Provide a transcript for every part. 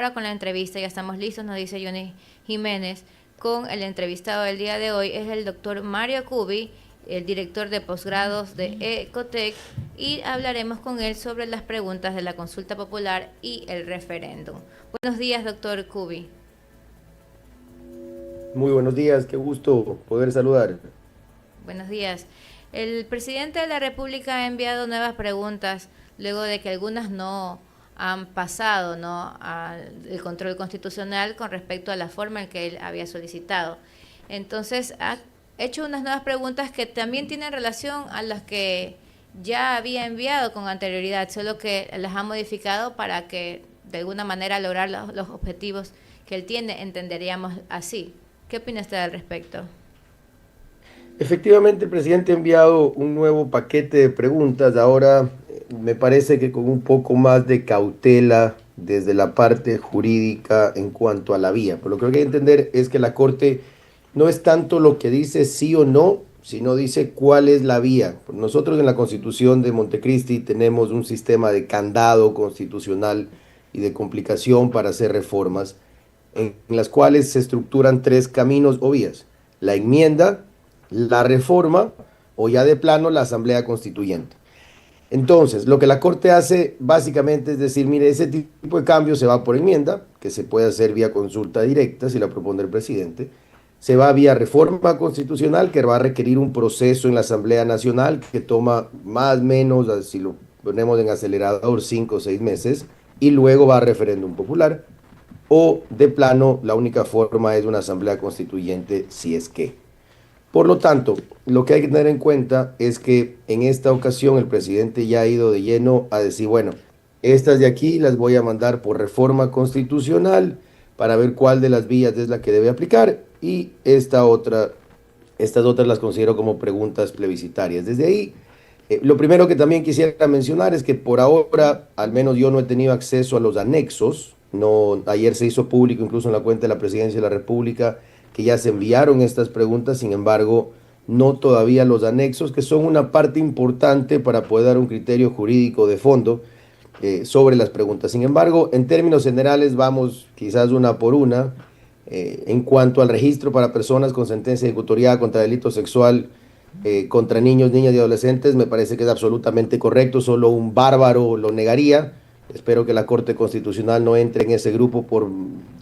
Ahora con la entrevista, ya estamos listos, nos dice Johnny Jiménez, con el entrevistado del día de hoy, es el doctor Mario Cubi, el director de posgrados de Ecotec, y hablaremos con él sobre las preguntas de la consulta popular y el referéndum. Buenos días, doctor Cubi. Muy buenos días, qué gusto poder saludar. Buenos días. El presidente de la República ha enviado nuevas preguntas luego de que algunas no han pasado, ¿no?, al control constitucional con respecto a la forma en que él había solicitado. Entonces ha hecho unas nuevas preguntas que también tienen relación a las que ya había enviado con anterioridad, solo que las ha modificado para que de alguna manera lograr los objetivos que él tiene, entenderíamos así. ¿Qué opina usted al respecto? Efectivamente, el presidente ha enviado un nuevo paquete de preguntas. Ahora me parece que con un poco más de cautela desde la parte jurídica en cuanto a la vía. Pero lo que hay que entender es que la Corte no es tanto lo que dice sí o no, sino dice cuál es la vía. Nosotros en la Constitución de Montecristi tenemos un sistema de candado constitucional y de complicación para hacer reformas, en las cuales se estructuran tres caminos o vías: la enmienda, la reforma o ya de plano la asamblea constituyente. Entonces, lo que la Corte hace básicamente es decir, mire, ese tipo de cambio se va por enmienda, que se puede hacer vía consulta directa si la propone el presidente, se va vía reforma constitucional, que va a requerir un proceso en la Asamblea Nacional que toma más o menos, si lo ponemos en acelerador, 5 o 6 meses, y luego va a referéndum popular, o de plano la única forma es una asamblea constituyente si es que. Por lo tanto, lo que hay que tener en cuenta es que en esta ocasión el presidente ya ha ido de lleno a decir, bueno, estas de aquí las voy a mandar por reforma constitucional para ver cuál de las vías es la que debe aplicar, y estas otras las considero como preguntas plebiscitarias. Desde ahí, lo primero que también quisiera mencionar es que por ahora, al menos yo no he tenido acceso a los anexos. No, ayer se hizo público incluso en la cuenta de la Presidencia de la República que ya se enviaron estas preguntas. Sin embargo, no todavía los anexos, que son una parte importante para poder dar un criterio jurídico de fondo sobre las preguntas. Sin embargo, en términos generales, vamos quizás una por una. En cuanto al registro para personas con sentencia ejecutoriada contra delito sexual contra niños, niñas y adolescentes, me parece que es absolutamente correcto. Solo un bárbaro lo negaría. Espero que la Corte Constitucional no entre en ese grupo por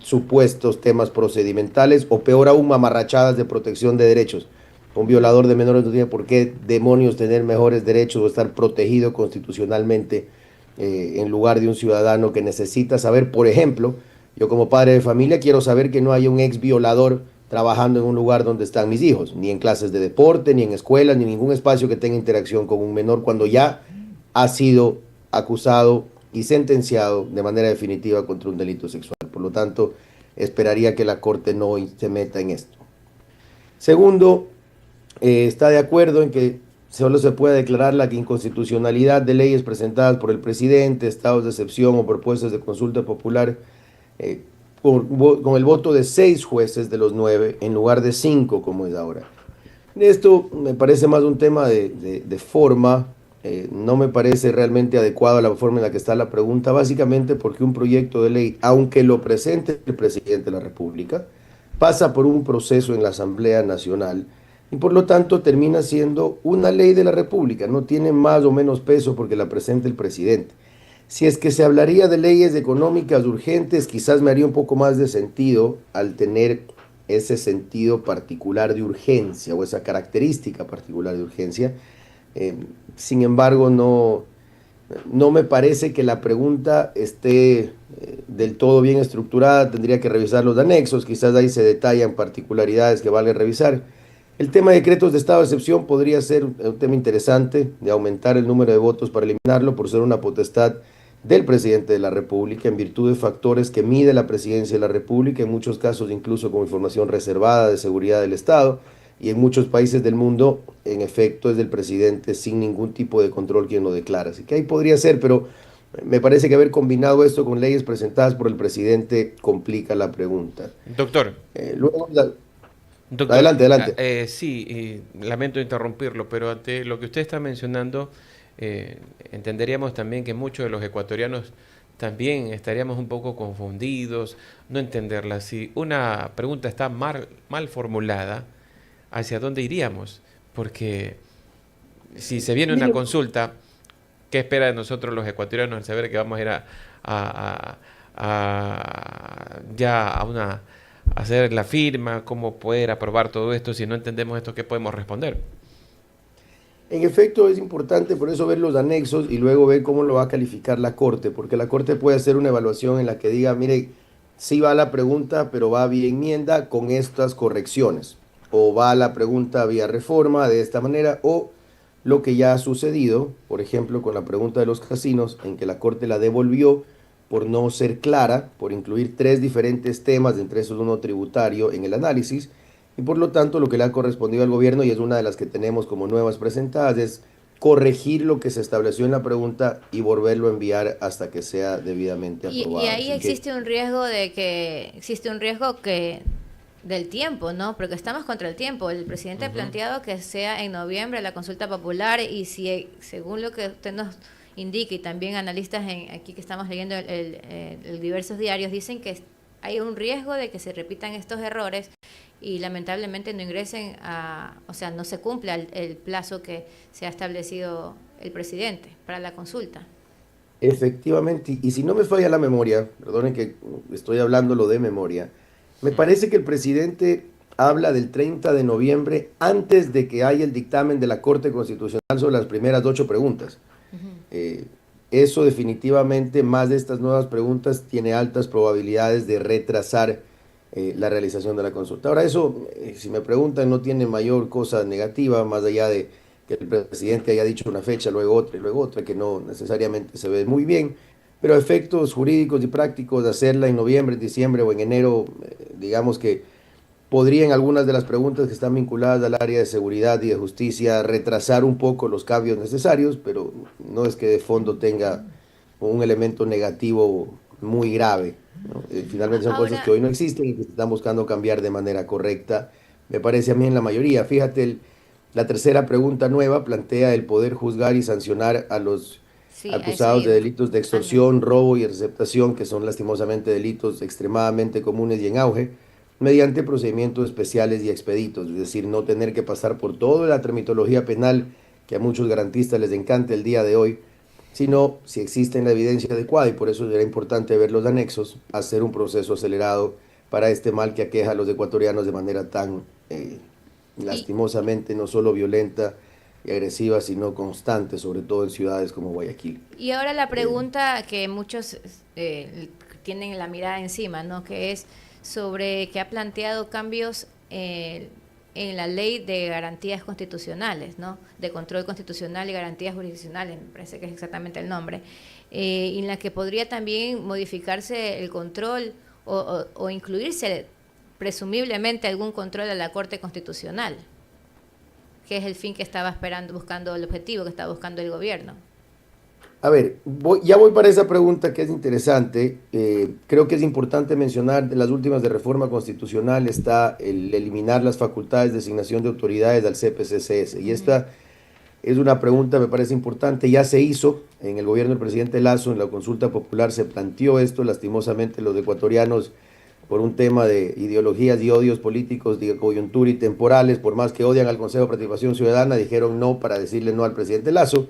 supuestos temas procedimentales, o peor aún, mamarrachadas de protección de derechos. Un violador de menores no tiene por qué demonios tener mejores derechos o estar protegido constitucionalmente en lugar de un ciudadano que necesita saber. Por ejemplo, yo como padre de familia quiero saber que no haya un ex violador trabajando en un lugar donde están mis hijos, ni en clases de deporte, ni en escuelas, ni en ningún espacio que tenga interacción con un menor cuando ya ha sido acusado y sentenciado de manera definitiva contra un delito sexual. Por lo tanto, esperaría que la Corte no se meta en esto. Segundo, está de acuerdo en que solo se puede declarar la inconstitucionalidad de leyes presentadas por el presidente, estados de excepción o propuestas de consulta popular eh, con el voto de 6 jueces de los 9 en lugar de 5 como es ahora. Esto me parece más un tema de forma. No me parece realmente adecuado la forma en la que está la pregunta, básicamente porque un proyecto de ley, aunque lo presente el presidente de la República, pasa por un proceso en la Asamblea Nacional y por lo tanto termina siendo una ley de la República. No tiene más o menos peso porque la presente el presidente. Si es que se hablaría de leyes económicas urgentes, quizás me haría un poco más de sentido al tener ese sentido particular de urgencia o esa característica particular de urgencia. Eh, Sin embargo, no me parece que la pregunta esté del todo bien estructurada. Tendría que revisar los anexos, quizás ahí se detallan particularidades que vale revisar. El tema de decretos de estado de excepción podría ser un tema interesante, de aumentar el número de votos para eliminarlo por ser una potestad del presidente de la República en virtud de factores que mide la presidencia de la República, en muchos casos incluso con información reservada de seguridad del Estado, y en muchos países del mundo, en efecto, es del presidente sin ningún tipo de control quien lo declara. Así que ahí podría ser, pero me parece que haber combinado esto con leyes presentadas por el presidente complica la pregunta. Doctor, Luego, doctor, adelante, adelante. sí, lamento interrumpirlo, pero ante lo que usted está mencionando, entenderíamos también que muchos de los ecuatorianos también estaríamos un poco confundidos, no entenderla. Si una pregunta está mal formulada, ¿hacia dónde iríamos? Porque si se viene una Mire, consulta, ¿qué espera de nosotros los ecuatorianos al saber que vamos a ir ya a hacer la firma? ¿Cómo poder aprobar todo esto? Si no entendemos esto, ¿qué podemos responder? en efecto, es importante por eso ver los anexos y luego ver cómo lo va a calificar la Corte, porque la Corte puede hacer una evaluación en la que diga, mire, sí va la pregunta, pero va vía enmienda con estas correcciones, o va la pregunta vía reforma de esta manera, o lo que ya ha sucedido, por ejemplo, con la pregunta de los casinos, en que la Corte la devolvió por no ser clara, por incluir tres diferentes temas, entre esos uno tributario, en el análisis, y por lo tanto lo que le ha correspondido al gobierno, y es una de las que tenemos como nuevas presentadas, es corregir lo que se estableció en la pregunta y volverlo a enviar hasta que sea debidamente Y aprobado. ahí Así que existe un riesgo existe un riesgo que del tiempo, ¿no? Porque estamos contra el tiempo. El presidente ha planteado que sea en noviembre la consulta popular y si según lo que usted nos indica y también analistas aquí que estamos leyendo el diversos diarios dicen que hay un riesgo de que se repitan estos errores y lamentablemente no ingresen o sea, no se cumpla el plazo que se ha establecido el presidente para la consulta. efectivamente, y si no me falla la memoria, perdonen que estoy hablándolo de memoria, me parece que el presidente habla del 30 de noviembre antes de que haya el dictamen de la Corte Constitucional sobre las primeras 8 preguntas. Eh, Eso definitivamente, más de estas nuevas preguntas, tiene altas probabilidades de retrasar la realización de la consulta. Ahora, eso, si me preguntan, no tiene mayor cosa negativa, más allá de que el presidente haya dicho una fecha, luego otra y luego otra, que no necesariamente se ve muy bien, pero a efectos jurídicos y prácticos, de hacerla en noviembre, en diciembre o en enero, digamos que podrían algunas de las preguntas que están vinculadas al área de seguridad y de justicia retrasar un poco los cambios necesarios, pero no es que de fondo tenga un elemento negativo muy grave, ¿no? Finalmente son cosas que Ahora, hoy no existen y que se están buscando cambiar de manera correcta, me parece a mí en la mayoría. Fíjate, la tercera pregunta nueva plantea el poder juzgar y sancionar a los sí, a eso acusados de iba. delitos de Ándale. extorsión, robo y receptación, que son lastimosamente delitos extremadamente comunes y en auge, mediante procedimientos especiales y expeditos, es decir, no tener que pasar por toda la tramitología penal que a muchos garantistas les encanta el día de hoy, sino, si existe la evidencia adecuada, y por eso era importante ver los anexos, hacer un proceso acelerado para este mal que aqueja a los ecuatorianos de manera tan Y, lastimosamente no solo violenta y agresiva, sino constante, sobre todo en ciudades como Guayaquil. y ahora la Eh, pregunta que muchos tienen la mirada encima, ¿no? Que es sobre que ha planteado cambios en la ley de garantías constitucionales, ¿no? De control constitucional y garantías jurisdiccionales, me parece que es exactamente el nombre, en la que podría también modificarse el control o incluirse presumiblemente algún control a la Corte Constitucional, que es el fin que estaba esperando, buscando el objetivo que estaba buscando el gobierno. A ver, ya voy para esa pregunta que es interesante. Creo que es importante mencionar, de las últimas de reforma constitucional está el eliminar las facultades de designación de autoridades al CPCCS. Y Ujú. esta es una pregunta, me parece importante, ya se hizo en el gobierno del presidente Lazo, en la consulta popular se planteó esto, lastimosamente los ecuatorianos, por un tema de ideologías y odios políticos de coyuntura y temporales, por más que odian al Consejo de Participación Ciudadana, dijeron no para decirle no al presidente Lazo.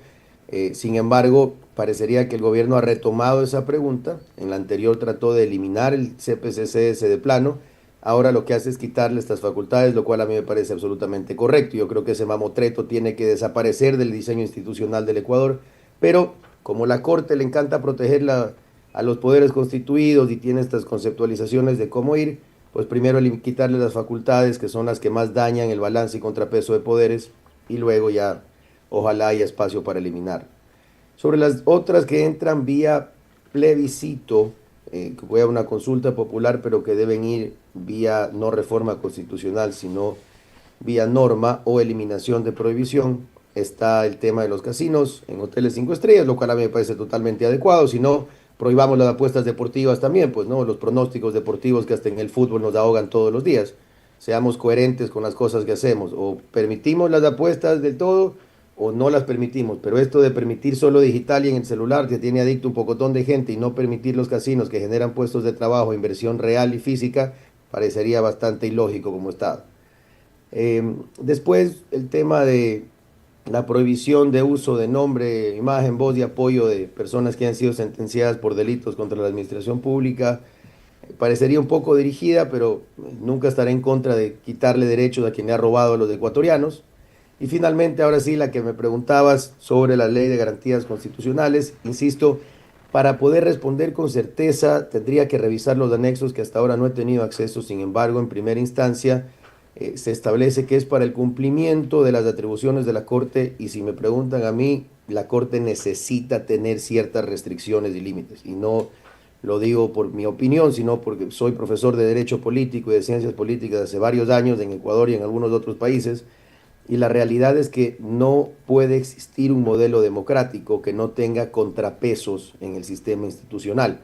Sin embargo, parecería que el gobierno ha retomado esa pregunta. En la anterior trató de eliminar el CPCCS de plano. Ahora lo que hace es quitarle estas facultades, lo cual a mí me parece absolutamente correcto. Yo creo que ese mamotreto tiene que desaparecer del diseño institucional del Ecuador. Pero como la Corte le encanta proteger a los poderes constituidos y tiene estas conceptualizaciones de cómo ir, pues primero quitarle las facultades, que son las que más dañan el balance y contrapeso de poderes, y luego ya ojalá haya espacio para eliminar. Sobre las otras que entran vía plebiscito, que fue a una consulta popular, pero que deben ir vía no reforma constitucional, sino vía norma o eliminación de prohibición, está el tema de los casinos en hoteles 5 estrellas, lo cual a mí me parece totalmente adecuado. Si no, prohibamos las apuestas deportivas también, pues no, los pronósticos deportivos que hasta en el fútbol nos ahogan todos los días. Seamos coherentes con las cosas que hacemos, o permitimos las apuestas del todo, o no las permitimos, pero esto de permitir solo digital y en el celular que tiene adicto un pocotón de gente y no permitir los casinos que generan puestos de trabajo, inversión real y física, parecería bastante ilógico como está. Después el tema de la prohibición de uso de nombre, imagen, voz y apoyo de personas que han sido sentenciadas por delitos contra la administración pública, parecería un poco dirigida, pero nunca estaré en contra de quitarle derechos a quien le ha robado a los ecuatorianos. Y finalmente, ahora sí, la que me preguntabas sobre la ley de garantías constitucionales, insisto, para poder responder con certeza tendría que revisar los anexos que hasta ahora no he tenido acceso. Sin embargo, en primera instancia se establece que es para el cumplimiento de las atribuciones de la Corte, y si me preguntan a mí, la Corte necesita tener ciertas restricciones y límites, y no lo digo por mi opinión, sino porque soy profesor de Derecho Político y de Ciencias Políticas hace varios años en Ecuador y en algunos otros países, y la realidad es que no puede existir un modelo democrático que no tenga contrapesos en el sistema institucional.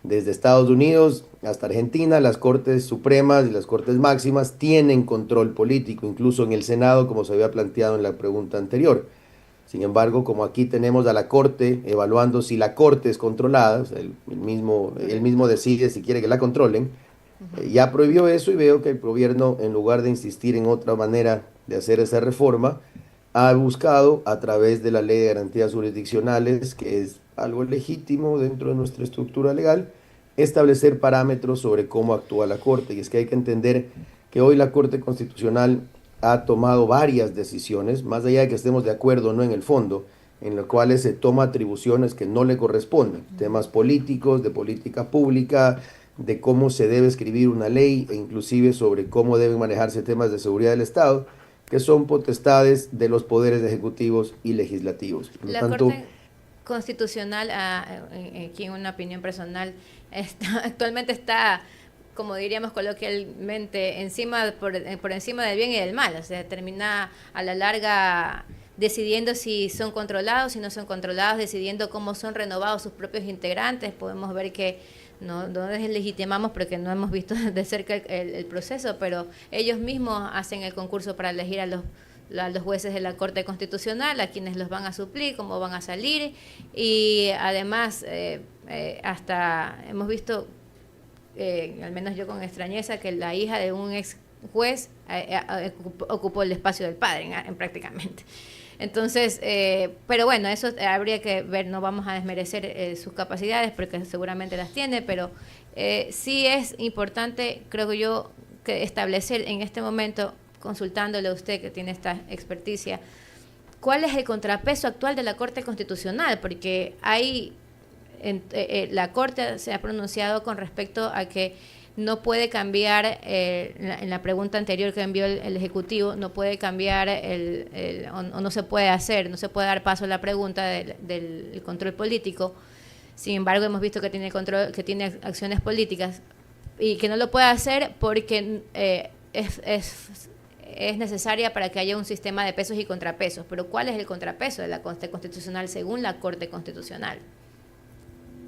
Desde Estados Unidos hasta Argentina, las Cortes Supremas y las Cortes Máximas tienen control político, incluso en el Senado, como se había planteado en la pregunta anterior. Sin embargo, como aquí tenemos a la Corte evaluando si la Corte es controlada, o sea, él mismo decide si quiere que la controlen, ya prohibió eso, y veo que el gobierno, en lugar de insistir en otra manera de hacer esa reforma, ha buscado a través de la Ley de Garantías Jurisdiccionales, que es algo legítimo dentro de nuestra estructura legal, establecer parámetros sobre cómo actúa la Corte. Y es que hay que entender que hoy la Corte Constitucional ha tomado varias decisiones, más allá de que estemos de acuerdo o no en el fondo, en las cuales se toma atribuciones que no le corresponden, temas políticos, de política pública, de cómo se debe escribir una ley, e inclusive sobre cómo deben manejarse temas de seguridad del Estado, que son potestades de los poderes ejecutivos y legislativos. Por lo La tanto, Corte Constitucional, aquí en una opinión personal, actualmente está, como diríamos coloquialmente, por encima del bien y del mal. O sea, termina a la larga decidiendo si son controlados, si no son controlados, decidiendo cómo son renovados sus propios integrantes. Podemos ver que no deslegitimamos porque no hemos visto de cerca el proceso, pero ellos mismos hacen el concurso para elegir a los jueces de la Corte Constitucional, a quienes los van a suplir, cómo van a salir, y además hasta hemos visto, al menos yo con extrañeza, que la hija de un ex juez ocupó el espacio del padre prácticamente. Entonces, pero bueno, eso habría que ver, no vamos a desmerecer sus capacidades porque seguramente las tiene, pero sí es importante, creo yo, que establecer en este momento, consultándole a usted que tiene esta experticia, cuál es el contrapeso actual de la Corte Constitucional, porque la Corte se ha pronunciado con respecto a que no puede cambiar, en la pregunta anterior que envió el Ejecutivo, no puede cambiar o no se puede dar paso a la pregunta del control político. Sin embargo, hemos visto que tiene acciones políticas y que no lo puede hacer porque es necesaria para que haya un sistema de pesos y contrapesos. Pero ¿cuál es el contrapeso de la Corte Constitucional según la Corte Constitucional?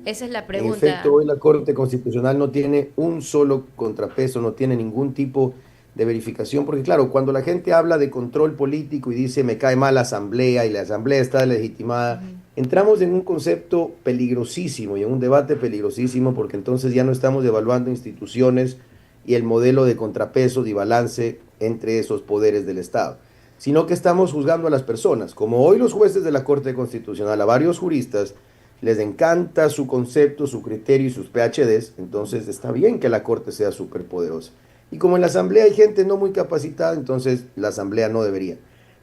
Esa es la pregunta. En efecto, hoy la Corte Constitucional no tiene un solo contrapeso, no tiene ningún tipo de verificación, porque claro, cuando la gente habla de control político y dice me cae mal la Asamblea y la Asamblea está legitimada, entramos en un concepto peligrosísimo y en un debate peligrosísimo, porque entonces ya no estamos evaluando instituciones y el modelo de contrapeso y balance entre esos poderes del Estado, sino que estamos juzgando a las personas. Como hoy los jueces de la Corte Constitucional, a varios juristas, les encanta su concepto, su criterio y sus PhDs, entonces está bien que la Corte sea superpoderosa. Y como en la Asamblea hay gente no muy capacitada, entonces la Asamblea no debería.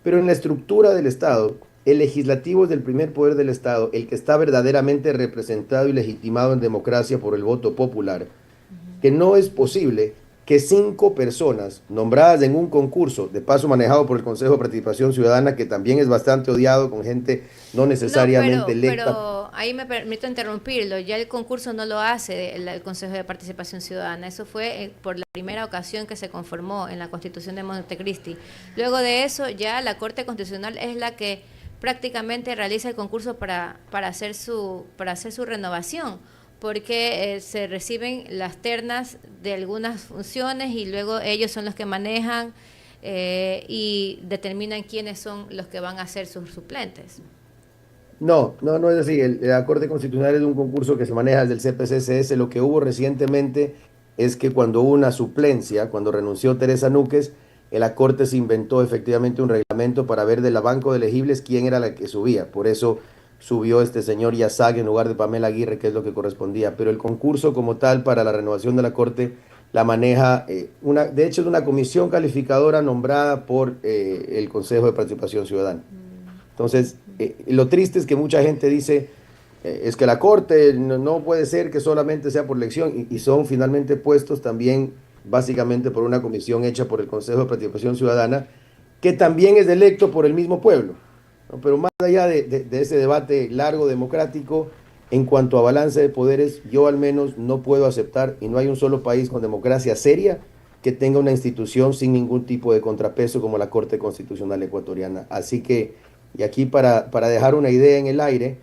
Pero en la estructura del Estado, el legislativo es del primer poder del Estado, el que está verdaderamente representado y legitimado en democracia por el voto popular, que no es posible que 5 personas nombradas en un concurso, de paso manejado por el Consejo de Participación Ciudadana, que también es bastante odiado con gente no necesariamente electa. Pero ahí me permito interrumpirlo, ya el concurso no lo hace el Consejo de Participación Ciudadana, eso fue por la primera ocasión que se conformó en la Constitución de Montecristi. Luego de eso ya la Corte Constitucional es la que prácticamente realiza el concurso para hacer su renovación, porque se reciben las ternas de algunas funciones y luego ellos son los que manejan y determinan quiénes son los que van a ser sus suplentes. No es así. La Corte Constitucional es un concurso que se maneja desde el CPCSS. Lo que hubo recientemente es que cuando hubo una suplencia, cuando renunció Teresa Núquez, la Corte se inventó efectivamente un reglamento para ver de la banco de elegibles quién era la que subía. Por eso subió este señor Yazag en lugar de Pamela Aguirre, que es lo que correspondía. Pero el concurso como tal para la renovación de la Corte la maneja, de hecho es una comisión calificadora nombrada por el Consejo de Participación Ciudadana. Entonces, lo triste es que mucha gente dice, es que la Corte no puede ser que solamente sea por elección, y son finalmente puestos también básicamente por una comisión hecha por el Consejo de Participación Ciudadana, que también es electo por el mismo pueblo, ¿no? Pero más allá de ese debate largo democrático, en cuanto a balance de poderes, yo al menos no puedo aceptar, y no hay un solo país con democracia seria que tenga una institución sin ningún tipo de contrapeso como la Corte Constitucional Ecuatoriana. Así que, y aquí para dejar una idea en el aire,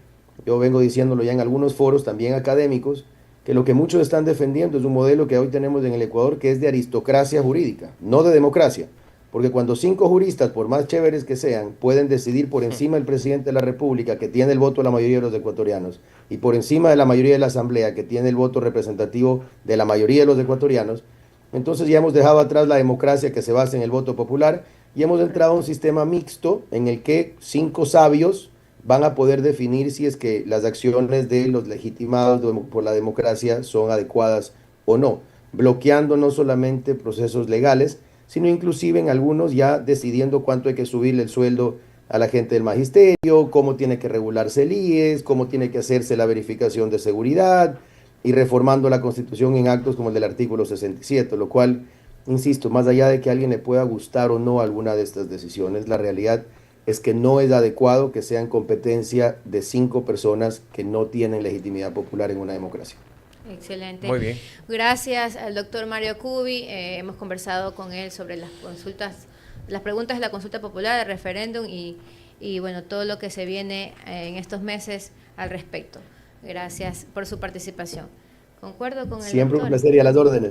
yo vengo diciéndolo ya en algunos foros también académicos, que lo que muchos están defendiendo es un modelo que hoy tenemos en el Ecuador, que es de aristocracia jurídica, no de democracia. Porque cuando 5 juristas, por más chéveres que sean, pueden decidir por encima del presidente de la República, que tiene el voto de la mayoría de los ecuatorianos, y por encima de la mayoría de la Asamblea, que tiene el voto representativo de la mayoría de los ecuatorianos, entonces ya hemos dejado atrás la democracia que se basa en el voto popular y hemos entrado a un sistema mixto en el que 5 sabios van a poder definir si es que las acciones de los legitimados por la democracia son adecuadas o no, bloqueando no solamente procesos legales, sino inclusive en algunos ya decidiendo cuánto hay que subirle el sueldo a la gente del magisterio, cómo tiene que regularse el IES, cómo tiene que hacerse la verificación de seguridad, y reformando la Constitución en actos como el del artículo 67, lo cual, insisto, más allá de que a alguien le pueda gustar o no alguna de estas decisiones, la realidad es que no es adecuado que sean competencia de 5 personas que no tienen legitimidad popular en una democracia. Excelente. Muy bien. Gracias al doctor Mario Cubi. Hemos conversado con él sobre las consultas, las preguntas de la consulta popular, del referéndum y bueno, todo lo que se viene en estos meses al respecto. Gracias por su participación. Concuerdo con el Siempre doctor. un placer y a las órdenes.